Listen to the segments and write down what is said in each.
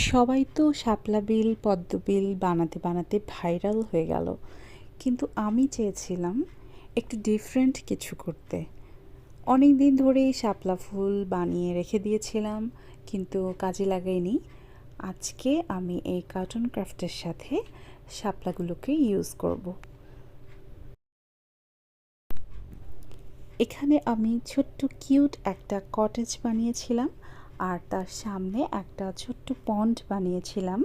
সবাই তো শাপলা বিল পদ্ম বিল বানাতে বানাতে ভাইরাল হয়ে গেল, কিন্তু আমি চেয়েছিলাম একটু ডিফারেন্ট কিছু করতে। অনেক দিন ধরেই শাপলা ফুল বানিয়ে রেখে দিয়েছিলাম, কিন্তু কাজে লাগাইনি। আজকে আমি এই কার্টুন ক্রাফটের সাথে শাপলাগুলোকে ইউজ করব। এখানে আমি ছোট্ট কিউট একটা কটেজ বানিয়েছিলাম, আর তার সামনে একটা ছোট্ট পন্ড বানিয়েছিলাম।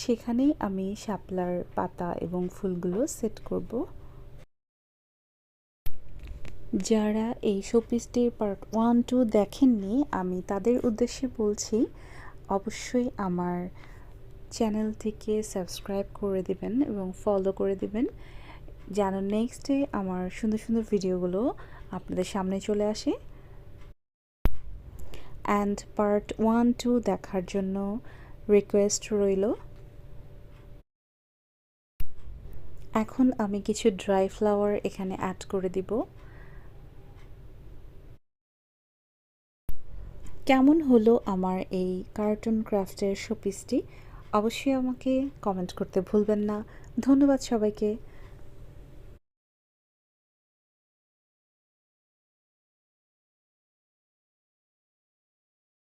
সেখানেই আমি শাপলার পাতা এবং ফুলগুলো সেট করব। যারা এই শোপিসটির পার্ট 1-2 দেখেননি, আমি তাদের উদ্দেশ্যে বলছি, অবশ্যই আমার চ্যানেলটিকে সাবস্ক্রাইব করে দিবেন এবং ফলো করে দিবেন, যেন নেক্সটে আমার সুন্দর সুন্দর ভিডিওগুলো আপনাদের সামনে চলে আসে। অ্যান্ড পার্ট 1-2 দেখার জন্য রিকোয়েস্ট রইল। এখন আমি কিছু ড্রাই ফ্লাওয়ার এখানে অ্যাড করে দিব। কেমন হলো আমার এই কার্টুন ক্রাফটের শোপিসটি অবশ্যই আমাকে কমেন্ট করতে ভুলবেন না। ধন্যবাদ সবাইকে।